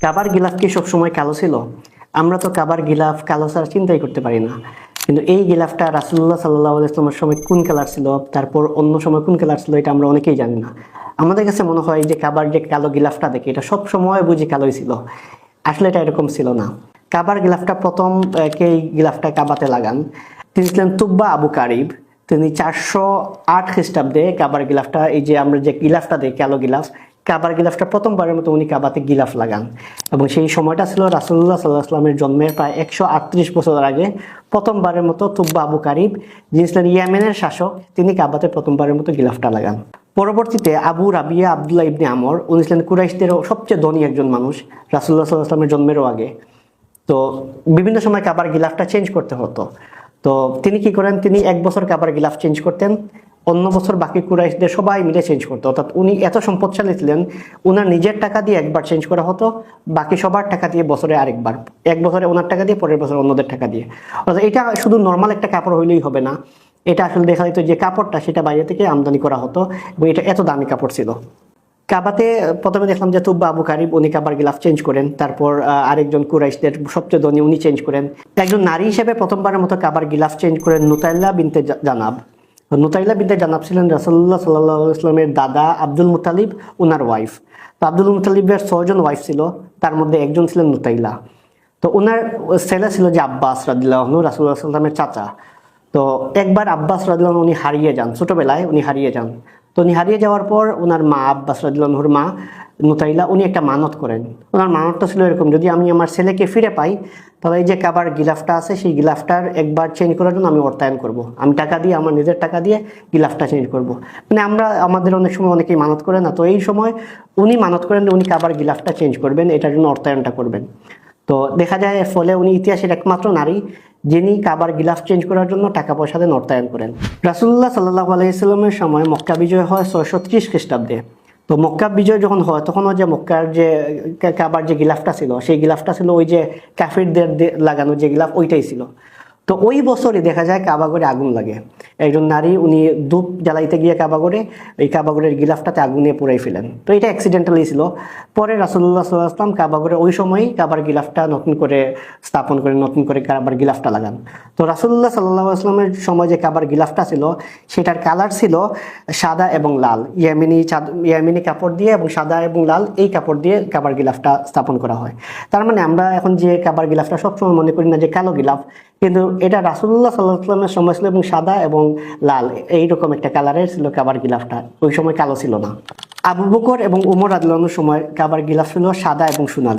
কাবার গিলাফ কি সবসময় কালো ছিল? আমরা তো কাবার গিলাফ কালো ছাড়া চিন্তাই করতে পারি না। কিন্তু এই গিলাফটা রাসূলুল্লাহ সাল্লাল্লাহু আলাইহি ওয়াসাল্লামের সময় কোন কালার ছিল, তারপর অন্য সময় কোন কালার ছিল, এটা আমরা অনেকেই জানি না। আমাদের কাছে মনে হয় যে কাবার যে কালো গিলাফটা দেখি এটা সব সময় বুঝি কালোই ছিল। আসলে এটা এরকম ছিল না। কাবার গিলাফটা প্রথম কে এই গিলাফটা কাবাতে লাগান, তিনি ছিলেন তুব্বা আবু কারিব। তিনি 408 খ্রিস্টাব্দে কাবার গিলাফটা, এই যে আমরা যে গিলাফটা দেখি কালো গিলাফ, কাবার গিলাফটা প্রথমবারের মতো উনি কাবাতে গিলাফ লাগান। এবং সেই সময়টা ছিল রাসূলুল্লাহ সাল্লাল্লাহু আলাইহি ওয়াসাল্লামের জন্মের প্রায় 138 বছর আগে প্রথমবারের মতো তুব্বা আবু কারিব, যিনি ছিলেন ইয়েমেনের শাসক, তিনি কাবাতে প্রথমবারের মতো গিলাফটা লাগান। পরবর্তীতে আবু রাবিয়া আব্দুল্লাহ ইবনে আমর, উনি ছিলেন কুরাইশদের সবচেয়ে ধনী একজন মানুষ রাসূলুল্লাহ সাল্লাল্লাহু আলাইহি ওয়াসাল্লামের জন্মেরও আগে। তো বিভিন্ন সময় কাবার গিলাফটা চেঞ্জ করতে হতো। তো তিনি কি করেন, তিনি এক বছর কাবার গিলাফ চেঞ্জ করতেন, অন্য বছর বাকি কুরাইশদের সবাই মিলে চেঞ্জ করতো। অর্থাৎ উনি এত সম্পদশালী ছিলেন, উনার নিজের টাকা দিয়ে একবার চেঞ্জ করা হতো, বাকি সবার টাকা দিয়ে বছরে আরেকবার, এক বছরে ওনার টাকা দিয়ে পরের বছর অন্যদের টাকা দিয়ে। অর্থাৎ এটা শুধু নর্মাল একটা কাপড় হইলেই হবে না, এটা আসলে দেখা যেত যে কাপড়টা সেটা বাইরে থেকে আমদানি করা হতো এবং এটা এত দামি কাপড় ছিল। কাবাতে প্রথমে দেখলাম যে তুব্বা আবু কারিব উনি কাবার গিলাফ চেঞ্জ করেন, তারপর আরেকজন কুরাইশদের সবচেয়ে ধনী উনি চেঞ্জ করেন। একজন নারী হিসেবে প্রথমবারের মতো কাবার গিলাফ চেঞ্জ করেন নুতাইলা বিনতে জানাব। নুতাইলা বিনতে জানাব ছিলেন রাসূলুল্লাহ সাল্লাল্লাহু আলাইহি ওয়াসাল্লামের দাদা আব্দুল মুত্তালিব, উনার ওয়াইফ। তো আব্দুল মুত্তালিবের 6 জন ওয়াইফ ছিল, তার মধ্যে একজন ছিলেন নুতাইলা। তো ওনার ছেলে ছিল যে আব্বাস রাদিয়াল্লাহু আনহু, রাসূলুল্লাহ সাল্লাল্লাহু আলাইহি ওয়াসাল্লামের চাচা। তো একবার আব্বাস রাদিয়াল্লাহু আনহু উনি হারিয়ে যান, ছোটবেলায় উনি হারিয়ে যান। তো উনি হারিয়ে যাওয়ার পর ওনার মা, আব্বাস রাদিয়াল্লাহু আনহুর মা নুতাইলা, উনি একটা মানত করেন। ওনার মানতটা ছিল এরকম, যদি আমি আমার ছেলেকে ফিরে পাই তাহলে এই যে কাবার গিলাফটা আছে সেই গিলাফটার একবার চেঞ্জ করার জন্য আমি অর্থায়ন করব, আমি টাকা দিয়ে, আমার নিজের টাকা দিয়ে গিলাফটা চেঞ্জ করব। মানে আমরা আমাদের অনেক সময় অনেকেই মানত করে না, তো এই সময় উনি মানত করেন যে উনি কাবার গিলাফটা চেঞ্জ করবেন, এটার জন্য অর্থায়নটা করবেন। তো দেখা যায় এর ফলে উনি ইতিহাসের একমাত্র নারী যিনি কাবার গিলাফ চেঞ্জ করার জন্য টাকা পয়সা দেন, অর্থায়ন করেন। রাসূলুল্লাহ সাল্লাল্লাহু আলাইহি ওয়াসাল্লামের সময় মক্কা বিজয় হয় 630 খ্রিস্টাব্দে। তো মক্কা বিজয় যখন হয় তখনও যে মক্কার যে কাবার যে গিলাফটা ছিল সেই গিলাফটা ছিল ওই যে কাফিরদের লাগানো যে গিলাফ, ওইটাই ছিল। তো ওই বছরই দেখা যায় কাবাগরে আগুন লাগে। একজন নারী উনি ধূপ জ্বালাইতে গিয়ে কাবাগরে এই কাবাগরের গিলাফটাতে আগুন নিয়ে পুড়াই ফেলেন। তো এটা অ্যাক্সিডেন্টালি ছিল। পরে রাসূলুল্লাহ সাল্লাল্লাহু আলাইহি ওয়াসাল্লাম কাবাগরে ওই সময়ই কাবার গিলাফটা নতুন করে স্থাপন করে, নতুন করে কাবার গিলাফটা লাগান। তো রাসূলুল্লাহ সাল্লাল্লাহু আলাইহি ওয়াসাল্লামের সময় যে কাবার গিলাফটা ছিল সেটার কালার ছিল সাদা এবং লাল, ইয়ামিনী কাপড় দিয়ে এবং সাদা এবং লাল এই কাপড় দিয়ে কাবার গিলাফটা স্থাপন করা হয়। তার মানে আমরা এখন যে কাবার গিলাফটা সবসময় মনে করি না যে কালো গিলাফ, কিন্তু এটা রাসূলুল্লাহ সাল্লাল্লাহু আলাইহি ওয়াসাল্লামের সময় ছিল এবং সাদা এবং লাল এইরকম একটা কালারের ছিল কাবার গিলাফটা, ওই সময় কালো ছিল না। আবু বকর এবং উমর রাদিয়াল্লাহু আনহুর সময় কাবার গিলাফ ছিল সাদা এবং সোনালী।